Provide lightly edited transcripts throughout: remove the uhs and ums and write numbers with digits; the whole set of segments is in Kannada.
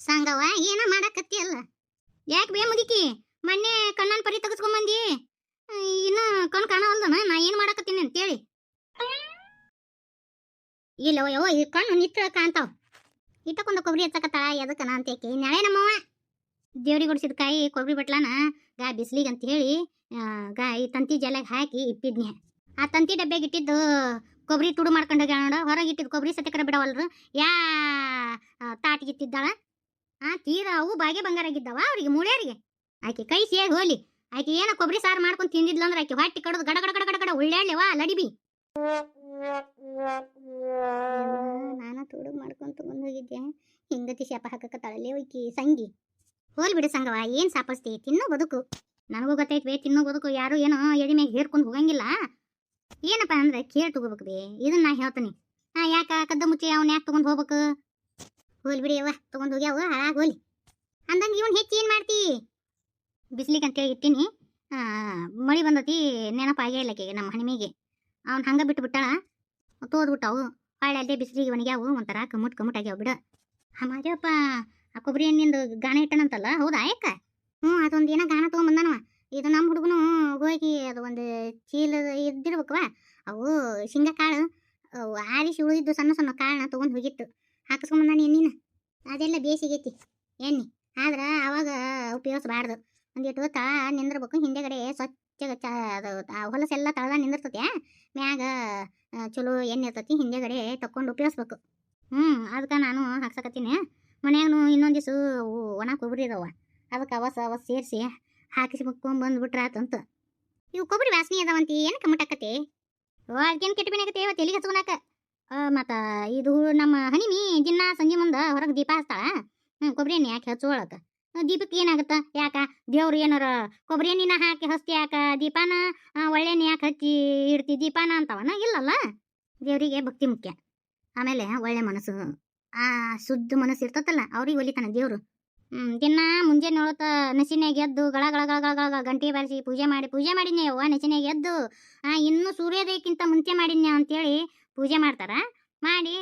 ಸಂಗವ ಏನ ಮಾಡಕತ್ತಿ ಅಲ್ಲ? ಯಾಕೆ ಬೇ ಮುದುಕಿ ಮೊನ್ನೆ ಕಣ್ಣನ್ ಪರಿ ತೆಗೆಸ್ಕೊಂಬಂದಿ, ಇನ್ನು ಕಣ್ ಕಾಣವಲ್ದನ ನಾ ಏನ್ ಮಾಡಕತ್ತೀನಿ ಅಂತೇಳಿ? ಇಲ್ಲವ ಯವ್ವ ಈ ಕಣ್ಣು ನಿತ್ರ ಕಾಣ್ತಾವ. ಇಟ್ಟಕೊಂಡ ಕೊಬ್ಬರಿ ಹಚ್ಚಕತ್ತಾಳ ಎದಕ್ಕನ ಅಂತೇಕಿ ನಾಳೆ ನಮ್ಮವ್ವ ದೇವ್ರಿಗೆ ಹೊಡ್ಸಿದ ಕಾಯಿ ಕೊಬ್ಬರಿ ಬಟ್ಲಾನ ಬಿಸ್ಲಿಗೆ ಅಂತ ಹೇಳಿ ಈ ತಂತಿ ಜಲೆಗೆ ಹಾಕಿ ಇಟ್ಟಿದ್ನಿ. ಆ ತಂತಿ ಡಬ್ಬ್ಯಾಗ ಇಟ್ಟಿದ್ದು ಕೊಬ್ಬರಿ ತುಡು ಮಾಡ್ಕೊಂಡು ಹೋಗ್ಯಾಳ ನೋಡ. ಹೊರಗೆ ಇಟ್ಟಿದ್ದು ಕೊಬ್ಬರಿ ಸತ್ಯಕರ ಬಿಡವಲ್ರು. ಯಾ ತಾಟಿಗೆ ಇಟ್ಟಿದ್ದಾಳ. ತೀರಾ ಅವು ಬಾಗೆ ಬಂಗಾರಾಗಿದ್ದಾವ ಅವ್ರಿಗೆ ಮೂಳ್ಯಾರಿಗೆ. ಆಕೆ ಕೈ ಸೇರಿ ಹೋಲಿ. ಆಕೆ ಏನ ಕೊಬ್ಬರಿ ಸಾರು ಮಾಡ್ಕೊಂಡು ತಿಂದಿದ್ಲ ಅಂದ್ರೆ ಆಕೆ ಹೊಟ್ಟಿ ಕಡದು ಗಡ ಗಡ ಗಡ ಗಡ ಗಡ ಉಳ್ಳಾಡ್ಲೇವಾ ಲಡಿಬಿ. ನಾನು ತುಡು ಮಾಡ್ಕೊಂಡು ತಗೊಂಡು ಹೋಗಿದ್ದೆ. ಹಿಂಗತಿ ಶಾಪ ಹಾಕಕತ್ತಾಳಲ್ಲೇ ಒಯ್ಕಿ ಸಂಗಿ. ಹೋಲ್ ಬಿಡು ಸಂಗವ, ಏನ್ ಸಾಪಸ್ತಿ, ತಿನ್ನೋ ಬದುಕು. ನನಗೂ ಗೊತ್ತೈತ್ವೇ ತಿನ್ನೋ ಬದುಕು. ಯಾರು ಏನೋ ಎಡಿ ಮ್ಯಾಗ ಹೇರ್ಕೊಂಡು ಹೋಗಂಗಿಲ್ಲ. ಏನಪ್ಪ ಅಂದ್ರೆ ಕೇಳಿ ತಗೋಬೇಕು ಬೇ, ಇದನ್ನ ನಾ ಹೇಳ್ತೀನಿ. ಯಾಕ ಕದ್ದ ಮುಚ್ಚಿ ಅವ್ನ ಯಾಕೆ ತಗೊಂಡ್ ಹೋಗ್ಬೇಕು? ಹೋಲ್ ಬಿಡಿ ಅವ್ವ, ತಗೊಂಡ್ ಹೋಗ್ಯಾವ ಹಾಳಾಗ ಹೋಲಿ. ಅಂದಂಗ ಇವನ್ ಹೆಚ್ಚು ಏನ್ ಮಾಡ್ತಿ? ಬಿಸ್ಲಿಗೆ ಅಂತೇಳಿ ಇಟ್ಟಿನಿ. ಮಳಿ ಬಂದತಿ ನೆನಪಾಗೇ ಇಲ್ಲ ಆಕೆಗೆ, ನಮ್ಮ ಹಣಿಮಿಗೆ. ಅವ್ನು ಹಂಗ ಬಿಟ್ಟು ಬಿಟ್ಟಾಳ, ತೋದ್ಬಿಟ್ಟವು. ಹೊಳ್ಳೆ ಅಲ್ಲೇ ಬಿಸಿಲಿಗೆ ಒಣಗ್ಯಾವು, ಒಂಥರ ಕಮ್ಮುಟ್ ಕಮ್ಮುಟ್ ಆಗ್ಯಾವ ಬಿಡ. ಮಾದೇವಪ್ಪ ಆ ಕೊಬ್ಬರಿ ಎಣ್ಣಿಂದು ಗಾಣ ಇಟ್ಟನಂತಲ್ಲ, ಹೌದಾ ಯಾಕ? ಅದೊಂದು ಏನೋ ಗಾಣ ತೊಗೊಂಬಂದನವ. ಇದು ನಮ್ಮ ಹುಡುಗನು ಹೋಗಿ ಅದು ಒಂದು ಚೀಲ ಇದ್ದಿರ್ಬೇಕವ. ಅವು ಶೇಂಗಾ ಕಾಳು ಆರಿಸಿ ಉಳಿದಿದ್ದು ಸಣ್ಣ ಸಣ್ಣ ಕಾಳನ್ನ ತೊಗೊಂಡು ಹೋಗಿತ್ತು. ಹಾಕಿಸ್ಕೊಂಬಂದಾನ ಎಣ್ಣಿನ. ಅದೆಲ್ಲ ಬೇಸಿಗೈತಿ ಎಣ್ಣೆ, ಆದ್ರೆ ಅವಾಗ ಉಪಯೋಗಿಸ್ಬಾರ್ದು. ಒಂದಿಟ್ಟು ತಳ ನಿಂದಿರ್ಬೇಕು, ಹಿಂದೆಗಡೆ ಸ್ವಚ್ಛ ಅದು ಹೊಲಸೆಲ್ಲ ತಳದ ನಿಂದಿರ್ತತಿ. ಮ್ಯಾಗ ಚಲೋ ಎಣ್ಣೆ ಇರ್ತತಿ, ಹಿಂದೆಗಡೆ ತಕ್ಕೊಂಡು ಉಪಯೋಗಿಸ್ಬೇಕು. ಅದಕ್ಕೆ ನಾನು ಹಾಕ್ಸಕತ್ತೀನಿ. ಮನ್ಯಾಗನು ಇನ್ನೊಂದು ದಿವ್ಸ ಒಣ ಕೊಬ್ಬರಿ ಇದಾವ, ಅದಕ್ಕೆ ಅವಸ ಸೇರಿಸಿ ಹಾಕಿಸಿ ಬಂದ್ಬಿಟ್ರೆ ಆತಂತ. ಇವು ಕೊಬ್ಬರಿ ವಾಸನೆ ಅದಾವಂತಿ ಏನಕ್ಕೆ ಮುಟ್ಟಾಕತಿ? ಅದಕ್ಕೇನು ಕೆಟ್ಟ ಬಿನಾಗತ್ತೆ ಇವತ್ತು ಎಲ್ಲಿಗೆ ಹಚ್ಕೊಳಕ. ಮತ್ತು ಇದು ನಮ್ಮ ಹಣಿಮಿ ದಿನ ಸಂಜೆ ಮುಂದೆ ಹೊರಗೆ ದೀಪ ಹಚ್ತಾಳ. ಕೊಬ್ಬರಿ ಎಣ್ಣೆ ಯಾಕೆ ಹಚ್ಚೋಳಕ? ದೀಪಕ್ಕೆ ಏನಾಗುತ್ತ? ಯಾಕ ದೇವ್ರು ಏನಾರ ಕೊಬ್ಬರಿ ಎಣ್ಣಿನ ಹಾಕಿ ಹಚ್ತಿ ಯಾಕ ದೀಪಾನ? ಒಳ್ಳೆ ಎಣ್ಣೆ ಯಾಕೆ ಹಚ್ಚಿ ಇಡ್ತಿ ದೀಪಾನ ಅಂತವನ? ಇಲ್ಲಲ್ಲ, ದೇವರಿಗೆ ಭಕ್ತಿ ಮುಖ್ಯ. ಆಮೇಲೆ ಒಳ್ಳೆ ಮನಸ್ಸು, ಶುದ್ಧ ಮನಸ್ಸು ಇರ್ತತಲ್ಲ ಅವ್ರಿಗೆ ಒಲಿತಾನ ದೇವ್ರು. ದಿನ ಮುಂಜಾನೆ ನೋಡುತ್ತ ನಸಿನಾಗ ಎದ್ದು ಗಳ ಗಳ ಗಳ ಗಳ ಗಳ ಗಂಟೆ ಬಾರಿಸಿ ಪೂಜೆ ಮಾಡಿದ್ನಿ ಅವ್ವ. ನಸಿನಾಗ ಎದ್ದು ಇನ್ನೂ ಸೂರ್ಯೋದಯಕ್ಕಿಂತ ಮುಂಚೆ ಮಾಡಿದ್ನ್ಯಾ ಅಂತೇಳಿ ಪೂಜೆ ಮಾಡ್ತಾರ. ಮಾಡಿ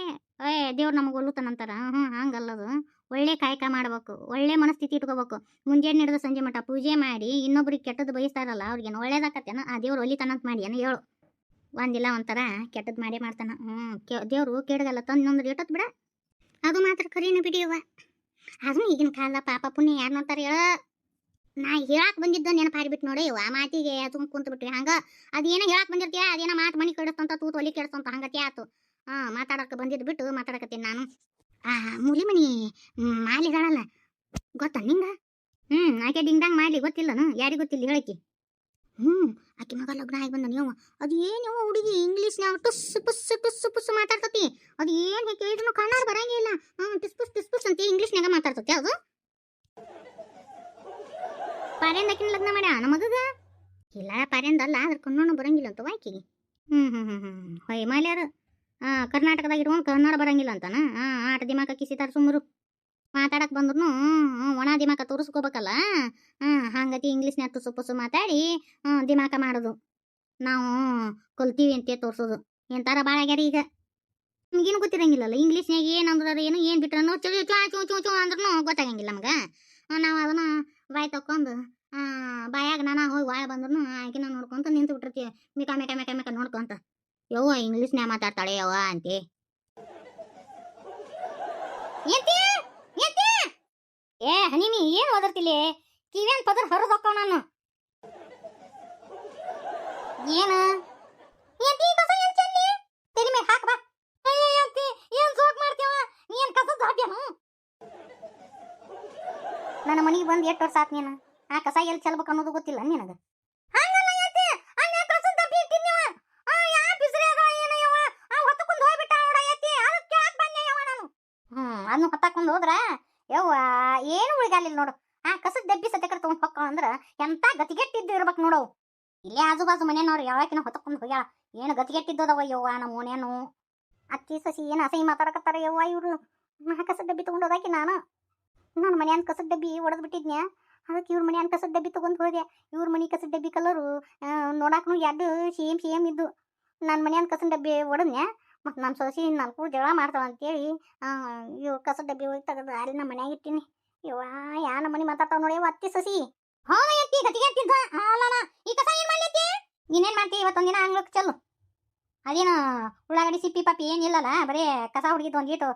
ದೇವ್ರು ನಮಗೆ ಒಲ್ಲುತ್ತಾನಂತಾರ. ಹಂಗಲ್ಲದು. ಒಳ್ಳೆ ಕಾಯಕ ಮಾಡ್ಬೇಕು, ಒಳ್ಳೆ ಮನಸ್ಥಿತಿ ಇಟ್ಕೋಬೇಕು. ಮುಂಜಾನೆ ಹಿಡಿದು ಸಂಜೆ ಮಟ್ಟ ಪೂಜೆ ಮಾಡಿ ಇನ್ನೊಬ್ರಿಗೆ ಕೆಟ್ಟದ್ದು ಬಯಸ್ತಾರಲ್ಲ ಅವ್ರಿಗೇನು ಒಳ್ಳೇದಾಕತ್ತೇನ? ಆ ದೇವ್ರು ಒಲಿತಾನಂತ ಮಾಡಿ ಏನು ಹೇಳು. ಒಂದಿಲ್ಲ ಒಂಥರ ಕೆಟ್ಟದ್ದು ಮಾಡೇ ಮಾಡ್ತಾನ. ದೇವ್ರು ಕೇಡಗಲ್ಲ ತಂದು ಇಟ್ಟತ್ ಬಿಡ. ಅದು ಮಾತ್ರ ಖರೀನ ಬಿಡಿಯವ್ವ. ಅದನ್ನು ಈಗಿನ ಕಾಲ ಪಾಪ ಪುಣ್ಯ ಯಾರು ನೋಡ್ತಾರೆ ಹೇಳ? ನಾ ಹೇಳಕ್ ಬಂದಿದ್ದ ನೆನಪಾರಿಬಿಟ್ಟು ನೋಡಿ ಆ ಮಾತಿಗೆ ತುಂಬ ಕುಂತು ಬಿಟ್ರಿ. ಹಂಗ ಅದೇನೋ ಹೇಳಕ್ ಬಂದಿರ್ತೀಯ, ಅದೇನೋ ಮಾತು ಮನೆ ಕೆಡಿಸ್ತಂತ ತೂತು ಒಲಿ ಕೆಡಿಸ್ತಂತ ಹಂಗತಿ ಆತು. ಮಾತಾಡಕ್ಕೆ ಬಂದಿದ್ದು ಬಿಟ್ಟು ಮಾತಾಡಕತ್ತೀನಿ ನಾನು. ಮೂಲಿ ಮನಿ ಮಾಲಿದಾಳಲ್ಲ ಗೊತ್ತ ನಿಂಗ? ಆಕೆ ಡಿಂಗ್ಡಾಂಗ್ ಮಾಡ್ಲಿ ಗೊತ್ತಿಲ್ಲನು? ಯಾರಿಗೆ ಗೊತ್ತಿಲ್ಲ ಹೇಳಕ್ಕಿ? ಆಕೆ ಮಗ ಲಗ್ನ ಆಗಿ ಬಂದ ನೀವು. ಅದು ಏನು ಹುಡುಗಿ ಇಂಗ್ಲೀಷ್ನಾಗ ಟುಸ್ಸು ಪುಸ್ಸು ಟುಸ್ಸು ಪುಸ್ಸು ಮಾತಾಡ್ತತಿ. ಅದು ಏನು ಕೇಳಿದ್ರು ಕನ್ನಡ ಬರಂಗಿಲ್ಲ. ಟುಸ್ ಪುಸ್ ಟುಸ್ ಪುಸ್ ಅಂತ ಇಂಗ್ಲೀಷ್ನಾಗ ಮಾತಾಡ್ತತಿ. ಅದು ಪಾರ್ಯಂದ ಆಕಿನ ಲಗ್ನ ಮಾಡ್ಯ ನಮ್ಮ ಮಗಗ? ಇಲ್ಲ ಪಾರ್ಯಂದ ಅಲ್ಲ, ಅದ್ರ ಕನ್ನಡ ಬರಂಗಿಲ್ಲ ಅಂತ ಆಕಿಗೆ. ಹೊಯ್ ಮಾಲ್ಯಾರು ಕರ್ನಾಟಕದಾಗ ಇರುವಂಗೆ ಕನ್ನಡ ಬರಂಗಿಲ್ಲ ಅಂತಾನ? ಆಟ ದಿಮಾಕ ಕಿಸಿತಾರ ಸುಮ್ಮರು. ಮಾತಾಡಕ್ ಬಂದ್ರು ಒಣ ದಿಮಾಕ ತೋರಿಸ್ಕೋಬೇಕಲ್ಲ. ಹಂಗತಿ ಇಂಗ್ಲೀಷ್ನ್ಯಾಗ ತುಸು ಪುಸು ಮಾತಾಡಿ ದಿಮಾಕ ಮಾಡೋದು. ನಾವು ಕಲ್ತೀವಿ ಅಂತ ತೋರ್ಸೋದು. ಎಂತಾರ ಭಾಳ ಆಗ್ಯಾರ ಈಗ. ನಿಮ್ಗೇನು ಗೊತ್ತಿರಂಗಿಲ್ಲಲ್ಲ ಇಂಗ್ಲೀಷ್ನಾಗ ಏನಂದ್ರ ಏನು ಏನು ಬಿಟ್ರನು ಚೂ ಚೂ ಚೂ ಚೂ ಅಂದ್ರೂ ಗೊತ್ತಾಗಂಗಿಲ್ಲ ನಮ್ಗೆ. ನಾವು ಅದನ್ನ ಬಾಯಿ ತಕ್ಕೊಂಡು ಬಾಯಾಗ ನಾನಾ ಹೋಗಿ ವಾಯ ಬಂದ್ರು ಆಕಿನ ನೋಡ್ಕೊಂತ ನಿಂತು ಬಿಟ್ಟಿರ್ತೀವಿ. ಮಿಕ ಮೆಕ ಮೆಕ ಮೆಕ ನೋಡ್ಕೊಂತ. ಯವ್ವ ಇಂಗ್ಲೀಷ್ನ್ಯಾಗ ಮಾತಾಡ್ತಾಳೆ ಯವ್ವ ಅಂತೆ. ಏ ಹನಿಮಿ ಏನು ಓದರ್ತಿಲಿ? ಕಿವೇನ್ ಪದರ್ ಹರಿದೊಕ್ಕವ ನಾನು. ಏನು ತೆಲಿ ಮೇಲೆ ಹಾಕ ಬಾ. ಏನ್ ಸೋಕ್ ಮಾಡ್ತೀವ ನೀನ್? ಕಸದ ಹಾಕ್ಯನು ನನ್ನ ಮನೆಗೆ ಬಂದು 8 ವರ್ಷ ಆತ್. ನೀನು ಆ ಕಸ ಎಲ್ಲಿ ಚೆಲ್ಬೇಕು ಅನ್ನೋದು ಗೊತ್ತಿಲ್ಲ ನಿನಗೆ? ಅದನ್ನು ಹೊತ್ತಾಕೊಂಡು ಹೋದ್ರ ಯವ್ವ ಏನು ಉಳಿಗಾಲಿಲ್ಲ ನೋಡು. ಕಸದ ಡಬ್ಬಿ ಸತ್ಯಕರ ತಗೊಂಡ್ ಹೊಕ್ಕ ಅಂದ್ರ ಎಂತ ಗತಿಗೆಟ್ಟಿದ್ದು ಇರ್ಬೇಕು ನೋಡವು. ಇಲ್ಲೇ ಆಜು ಬಾಜು ಮನೆಯವ್ರು ಯಾವಾಗಿನ ಹೊತ್ತಕೊಂಡು ಹೋಗ್ಯಾಳ. ಏನು ಗತಿಗೆಟ್ಟಿದ್ದದವ ಯವ್ವ ನಮ್ಮ ಓನೇನು. ಅತ್ತಿ ಸಸಿ ಏನು ಅಸಹ್ಯ ಮಾತಾಡಕತ್ತಾರ ಯವ್ವ ಇವ್ರು. ಕಸದ ಡಬ್ಬಿ ತಗೊಂಡು ಹೋದಾಕಿ ನಾನು ನನ್ನ ಮನೆಯನ್ ಕಸದ ಡಬ್ಬಿ ಒಡೆದು ಬಿಟ್ಟಿದ್ನ್ಯಾ. ಅದಕ್ಕೆ ಇವ್ರ ಮನೆಯನ್ ಕಸದ ಡಬ್ಬಿ ತಗೊಂಡು ಹೋದೆ. ಇವ್ರ ಮನೆ ಕಸದ ಡಬ್ಬಿ ಕಲರು ನೋಡಾಕನು ಎರಡು ಸೇಮ್ ಇದ್ದು. ನನ್ನ ಮನೆಯನ್ ಕಸದ ಡಬ್ಬಿ ಒಡದ್ನ್ಯಾ. ಮತ್ತು ನಮ್ಮ ಸೊಸಿ 4 ಜಗಳ ಮಾಡ್ತಾವ ಅಂತೇಳಿ ಇವ್ ಕಸದ ಡಬ್ಬಿ ಹೋಗಿ ತೆಗೆದು ಅಲ್ಲಿ ನಮ್ಮ ಮನ್ಯಾಗ ಇಟ್ಟಿನಿ. ಯವ್ವ ಯಾನ ಮನಿ ಮಾತಾಡ್ತಾವ ನೋಡಿ ಅತ್ತಿ ಸಸಿ ಹೌದ ಎತ್ತಿ ಗತಿಗೆ ಎತ್ತಿದ್ದ ಅಲ್ಲನ ಈ ಕಸ ಏನ್ ಮಾಡ್ಲತ್ತಿ ನೀನೇನ್ ಮಾಡ್ತಿ ಇವತ್ತೊಂದಿನ ಅಂಗ್ಳಕ್ ಚಲ್ಲು ಅದೇನು ಉಳ್ಳಾಗಡ್ಡಿ ಸಿಪ್ಪಿ ಪಾಪಿ ಏನಿಲ್ಲಲ್ಲ ಬರೀ ಕಸ ಹುಡುಗಿದ್ದು ಒಂದೀಟು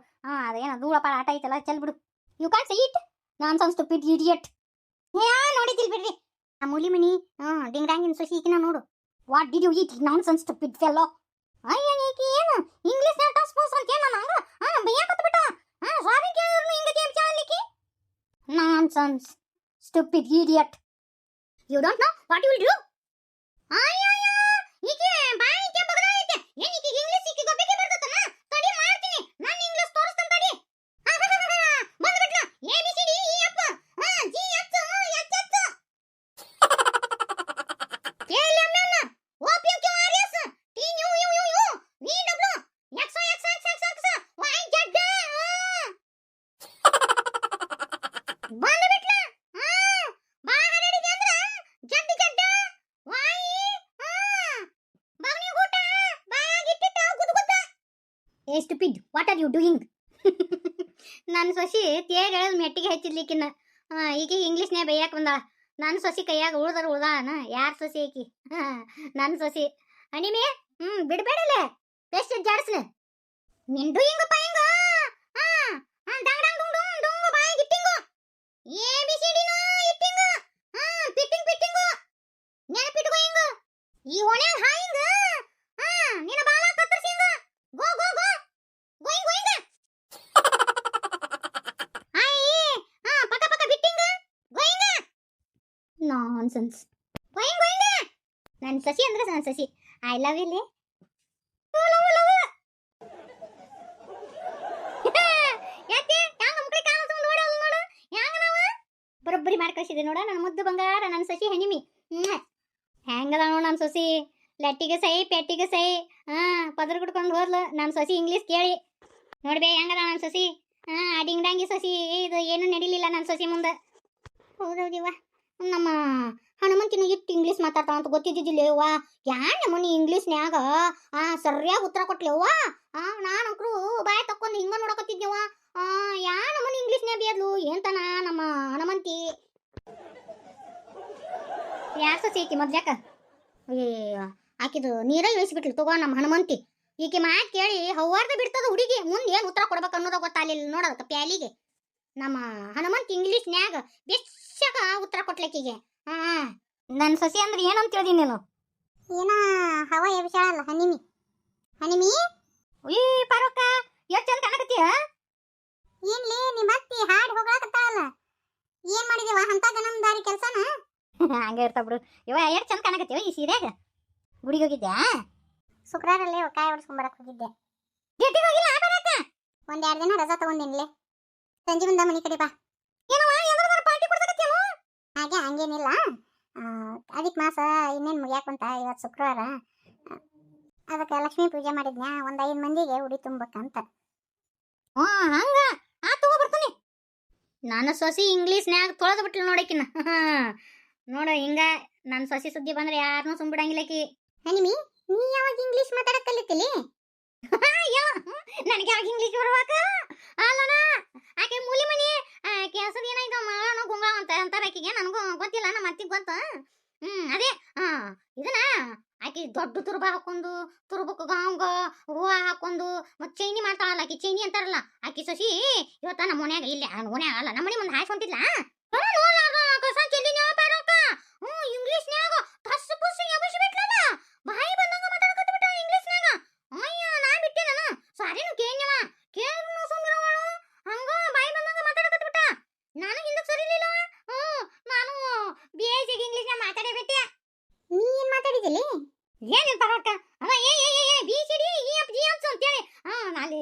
ಅದೇನು ಧೂಳಪಾಳ ಆಟ ಐತಲ್ಲ ಚೆಲ್ ಬಿಡು ಯು ಕಾಂಟ್ ಸೇ ಇಟ್ ನಾನ್ ಸ್ಟುಪಿಡ್ ಇಡಿಯಟ್ ಯಾ ನೋಡಿದಿಲ್ ಬಿಡ್ರಿ ಆ ಮೂಲಿ ಮನಿ ಡಿಂಗ್ರಾಂಗಿನ ಸೊಸಿ ಈಕಿನ ನೋಡು ವಾಟ್ ಡಿಡ್ ಯು ಈಟ್ ನಾನ್ ಸ್ಟುಪಿಡ್ ಫೆಲ್ಲೋ ಅಯ್ಯ ಈಕಿ ಏನು ಇಂಗ್ಲಿಷ್ ನ ಟಸ್ ಪೋಸ್ ಅಂತ ಏನು ನಂಗ ಬೈಯಾಕತ್ತ ಬಿಟ್ಟ ಸಾರಿ ಕೇಳಿದ್ರು ಹಿಂಗ ಗೇಮ್ ಚಾಲಿಕಿ nonsense stupid idiot you don't know what you will do ಅಯ್ಯ ಈಕೆ ಬಾಯಿಗೆ ಬಗಲಾಯಿತೆ ಏನು ಈಕೆ ಇಂಗ್ಲಿಷ್ ಈಕೆ ಗೊಬ್ಬೆಗೆ ಬರ್ತತನ ತಡಿ ಮಾಡ್ತೀನಿ ನಾನು ಇಂಗ್ಲಿಷ್ ತೋರಿಸ್ತೀನಿ ತಡಿ ಬಂದ್ಬಿಟ್ಲ A B C D E F G H H H K L M N O P Q R S T U U U U V W X X X X X Y Z ಬಂದ್ಬಿಟ್ಲ ಬಾಗಡಿಗೆ ಅಂದ್ರೆ ಜಡ್ ಜಡ್ ವೈ ಬಗನಿ ಊಟ ಬಾಯಾಗಿಟ್ಟಿಟ್ಟ ಗುದ್ಗುದ್ದ ಏ stupid what are you doing ನನ್ನ ಸೊಸಿ ತೇಗ್ ಎಳೆದು ಮೆಟ್ಟಿಗೆ ಹಚ್ಚಿದ್ಲಿಕ್ಕಿನ್ನ ಈಕೆ ಇಂಗ್ಲೀಷ್ನೇ ಬೈಯಾಕ ಬಂದಾಳ ನನ್ನ ಸೊಸಿ ಕೈಯಾಗ ಉಳ್ದಾನ ಯಾರ ಸೊಸಿ ಆಕಿ ನನ್ನ ಸೊಸಿ ಅಣಿಮೆ ಬಿಡ್ಬೇಡಲೆ ಎಷ್ಟು ಜಾಡ್ಸ್ನ ನಿನ್ ಡೂಯಿಂಗ್ ಪಾಯಿಂಗ್ ಡಂಗ್ ಡಂಗ್ ಡುಂಗ್ ಡುಂಗ್ ಡುಂಗ್ ಬಾಯಾಗಿಟ್ಟಿಂಗು ಎ ಬಿ ಸಿ ಡಿ ನ ಇಟ್ಟಿಂಗು ಪಿಟ್ಟಿಂಗ್ ಪಿಟ್ಟಿಂಗು ನೆನಪಿಟ್ಕೋ ಹಿಂಗ ಈ ಒಣ್ಯಾಗ ಹಾಯಿಂಗ ನಿನ್ನ ಬಾಲ ಕತ್ತರಿಸಿಂಗ ಗೋ ಗೋ ಗೋ ಗೋಯಿಂಗ್ ಗೋಯಿಂಗ್ ಪಕ್ಕ ಪಕ್ಕ ಬಿಟ್ಟಿಂಗ ಗೋಯಿಂಗ್ ನಾನ್ಸೆನ್ಸ್ ಗೋಯಿಂಗ್ ಗೋಯಿಂಗ್ ನನ್ನ ಸಸಿ ಅಂದ್ರೆ ನನ್ನ ಸಸಿ ಐ ಲವ್ ಯು ಲೇ ಯಾಕೆ ಹ್ಯಾಂಗ ಮುಕ್ಳಿ ಕಾಣುತ್ತ ನೋಡು ನೋಡು ಹ್ಯಾಂಗ ನಾವ ಬರೋಬ್ಬರಿ ಮಾಡಿ ಕಳಿಸಿದೆ ನೋಡ ನನ್ನ ಮುದ್ದು ಬಂಗಾರ ನನ್ನ ಸಸಿ ಹೆಣಿಮಿ ಹೆಂಗದ ನೋಡು ನನ್ನ ಸೊಸಿ ಲಟ್ಟಿಗೆ ಸೈ ಪೆಟ್ಟಿಗೆ ಸೈ ಪದ್ರ ಕುಡ್ಕೊಂಡು ಹೋದ್ಲು ನನ್ನ ಸೊಸಿ ಇಂಗ್ಲೀಷ್ ಕೇಳಿ ನೋಡ್ಬೇ ಹೆಂಗದ ನನ್ನ ಸೊಸಿ ಡಿಂಗ್ಡಾಂಗಿ ಸೊಸಿ ಇದು ಏನು ನಡಿಲಿಲ್ಲ ನನ್ನ ಸೊಸಿ ಮುಂದೆ ಹೌದೌದಿವ ನಮ್ಮ ಹನುಮಂತಿನ ಇಟ್ಟು ಇಂಗ್ಲೀಷ್ ಮಾತಾಡ್ತಾವ ಅಂತ ಗೊತ್ತಿದ್ದಿದ್ದಿಲ್ಲವ್ವ ಯಾಣ ಮನಿ ಇಂಗ್ಲೀಷ್ನ್ಯಾಗ ಸರಿಯಾಗಿ ಉತ್ತರ ಕೊಟ್ಲೇವ್ವ ನಾನಂಕ್ರು ಬಾಯ್ ತಕ್ಕೊಂಡು ಹಿಂಗ ನೋಡಕತ್ತಿದ್ಯವ್ವ ಯಾಣ ಮನಿ ಇಂಗ್ಲೀಷ್ನ್ಯಾಗ ಬೇದ್ಲು ಏಂತನ ನಮ್ಮ ಹನುಮಂತಿ ಯಾರ ಸೊಸಿ ಐತಿ ಮೊದ್ಲ್ಯಾಕ ಆಕಿದು ನೀರ ಇಳಿಸ್ಬಿಟ್ಲು ತಗೋ ನಮ್ಮ ಹನುಮಂತಿ ಈಕೆ ಮಾತು ಕೇಳಿ ಹವ್ವಾರ್ದ ಬಿಡ್ತದ ಹುಡುಗಿ ಮುಂದೆ ಏನು ಉತ್ತರ ಕೊಡ್ಬೇಕು ಅನ್ನೋದ ಗೊತ್ತಾಗಲಿಲ್ಲ ನೋಡೋದಕ್ಕೆ ಪ್ಯಾಲಿಗೆ ನಮ್ಮ ಹನುಮಂತಿ ಇಂಗ್ಲೀಷ್ನ್ಯಾಗ ಬೆಚ್ಚಗ ಉತ್ತರ ಕೊಟ್ಲಕ್ಕಿಗೆ ನನ್ನ ಸೊಸಿ ಅಂದ್ರೆ ಏನಂತ ಹೇಳಿದಿ ನೀನು ಏನ ಹವ ಎಬ್ಸಾಳಲ್ಲ ಹನಿಮಿ ಹನಿಮಿ ಉಯ್ ಪಾರಕ್ಕ ಎಷ್ಟು ಚಂದ ಕಾಣಕತ್ತೀಯ ಏನ್ಲೇ ನಿಮ್ಮ ಅತ್ತಿ ಹಾಡಿ ಹೋಗ್ಲಾಕತ್ತಾಳಲ್ಲ ಏನ್ ಮಾಡಿದೀವ ಅಂತ ಗನಂದಾರಿ ಕೆಲಸನ ಹಂಗೆ ಇರ್ತಾವ ಬಿಡು ಇವ ಎಷ್ಟು ಚಂದ ಕಾಣಕತ್ತೀವ ಈ ಸೀರೆಗ ಗುಡಿಗೆ ಹೋಗಿದ್ಯಾ ಶುಕ್ರವಾರಲ್ಲೇ ಕಾಯಿ ಹೊಡ್ಸ್ಕೊಂಬರಕ್ ಹೋಗಿದ್ದೆ ಡ್ಯೂಟಿಗೆ ಹೋಗಿಲ್ಲ ಬರಕ್ಕ ಒಂದೆರಡು ದಿನ ರಜಾ ತಗೊಂಡಿನ್ಲೆ ಸಂಜೆ ಮುಂದ ಮನಿ ಕಡೆ ಬಾ ಏನವ ಎಲ್ಲರೂ ಪಾರ್ಟಿ ಕೊಡ್ಸಕತ್ತೀಯೋ ಹಾಗೆ ಹಂಗೇನಿಲ್ಲ ಅದಿಕ್ ಮಾಸ ಇನ್ನೇನು ಮುಗಿಯಾಕುಂತ ಇವತ್ತು ಶುಕ್ರವಾರ ಅದಕ್ಕೆ ಲಕ್ಷ್ಮೀ ಪೂಜೆ ಮಾಡಿದ್ನ್ಯಾ ಒಂದು 5 ಮಂದಿಗೆ ಉಡಿ ತುಂಬಬೇಕಂತ ಹಂಗ ತಗೋ ಬರ್ತೀನಿ ನಾನು ಸೊಸಿ ಇಂಗ್ಲೀಷ್ನ್ಯಾಗ ತೊಳೆದು ಬಿಟ್ಲು ನೋಡಕಿನ ನೋಡು ಹಿಂಗ ನನ್ನ ಸೊಸಿ ಸುದ್ದಿ ಬಂದ್ರೆ ಯಾರನ್ನೂ ಸುಂಬಿಡಂಗಿಲ್ಲಕಿ ಹನಿಮಿ ನೀ ಯಾವಾಗ ಇಂಗ್ಲೀಷ್ ಮಾತಾಡಕ್ ಕಲಿತಿಲಿ ನನಗೆ ಯಾವಾಗ ಇಂಗ್ಲೀಷ್ ಬರ್ಬೇಕ ಅಲ್ಲನ ಆಕೆ ಮೂಲಿ ಮನಿ ಕೆಲಸದ ಏನಾಯ್ತು ಮಾಡೋಣ ಗುಂಗ ಅಂತಾರ ಆಕಿಗೆ ನನಗೂ ಗೊತ್ತಿಲ್ಲ ನಮ್ಮ ಅತ್ತಿಗೆ ಗೊತ್ತ ಅದೇ ಇದನ್ನ ಆಕಿ ದೊಡ್ಡ ತುರ್ಬ ಹಾಕೊಂಡು ತುರ್ಬಕ್ ಗಾಂಗ ಹೂವ ಹಾಕೊಂಡು ಮತ್ ಚೈನಿ ಮಾಡ್ತಾಳಲ್ಲ ಆಕಿ ಚೈನಿ ಅಂತಾರಲ್ಲ ಆಕಿ ಸೊಸಿ ಇವತ್ತ ನಮ್ಮ ಮನ್ಯಾಗ ಇಲ್ಲ ಮನ್ಯಾಗ ಅಲ್ಲ ನಮ್ಮ ಮನೆ ಮುಂದೆ ಹಾಯ್ಸ್ಕೊಂತಿಲ್ಲ ಇಂಗ್ಲೀಷ್ನ್ಯಾಗ ತಸ್ ಪುಸ್ ಎಬಸ್ಬಿಟ್ಲಲ್ಲ ಬಾಯಿ ಬಂದಂಗ ಮಾತಾಡಕತ್ಬಿಟ್ಟ ಇಂಗ್ಲೀಷ್ನ್ಯಾಗ ಅಯ್ಯ ನಾ ಬಿಟ್ಟೆ ನಾನು ಸಾರಿನು ಕೇಳ್ಯವ ಕೇಳ್ನು ಸುಮ್ಮಿರವಳು ಹಂಗ ಬಾಯಿ ಬಂದಂಗ ಮಾತಾಡಕತ್ಬಿಟ್ಟ ನಾನು ಹಿಂದಕ್ಕೆ ಸರಿಲಿಲ್ಲ ನಾನು ಬೇಸಿಗೆ ಇಂಗ್ಲೀಷ್ನ್ಯಾಗ ಮಾತಾಡಬಿಟ್ಟೆ ನೀ ಏನ್ ಮಾತಾಡಿದಿಲಿ ಏನಿಲ್ಲ ಪರಕ್ಕ ಅವ ಏ B C D E F G ಅಂತ ಹೇಳಿ ನಾಳೆ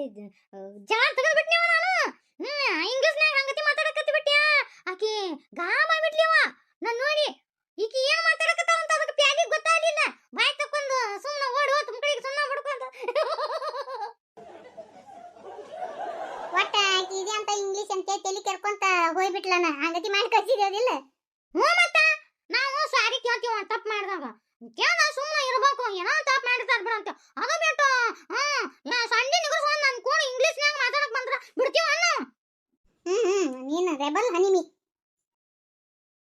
ಜಾರ್ ತೆಗೆದ್ಬಿಟ್ನೇವ ನಾನು ಇಂಗ್ಲೀಷ್ನ್ಯಾಗ ಹಂಗತಿ ಮಾತಾಡಕತ್ಬಿಟ್ಟೆ ಆಕಿ ಗಾಮ ಬಿಟ್ಲಿವ ನಾನು ನೋಡಿ ಈಕಿ ಏನ್ ಮಾತಾಡಕತ್ತಾವ ಅಂತ ಅದಕ್ಕೆ ಪ್ಯಾಲಿಗೆ ಗೊತ್ತಾಗಲಿಲ್ಲ ಬಾಯ್ ತಕೊಂಡು ಸುಮ್ಮನೆ ಓಡಿ ಹೋತು ಮಕ್ಕಳಿಗೆ ಸುಮ್ಮನೆ ಬಿಡ್ಕೊಂತ ಒಟ್ಟ ಇದೆ ಅಂತ ಇಂಗ್ಲೀಷ್ ಅಂತ ತಲೆ ಕೆರ್ಕೊಂತ ಹೋಗ್ಬಿಟ್ಲನ ಹಂಗತಿ ಮಾಡಿ ಕಳ್ಸಿದ್ಯೋದಿಲ್ಲ ಮತ್ತ ನಾವು ಸಾರಿ ಕೇಳ್ತೀವ ತಪ್ಪು ಮಾಡಿದಾಗ ಕೇಳ ಸುಮ್ಮನೆ ಇರ್ಬೇಕು ಏನೋ ತಪ್ಪು ಮಾಡಿರ್ತಾರ ಬಿಡಂತ ಅದು ಬಿಟ್ಟು ಸಂಡೆ ನಿಗರ್ಸ್ಕೊಂಡು ನನ್ ಕೂಡ ಇಂಗ್ಲೀಷ್ನ್ಯಾಗ ಮಾತಾಡಕ್ ಬಂದ್ರ ಬಿಡ್ತೀವ ನೀನು ರೆಬಲ್ ಹನಿಮಿ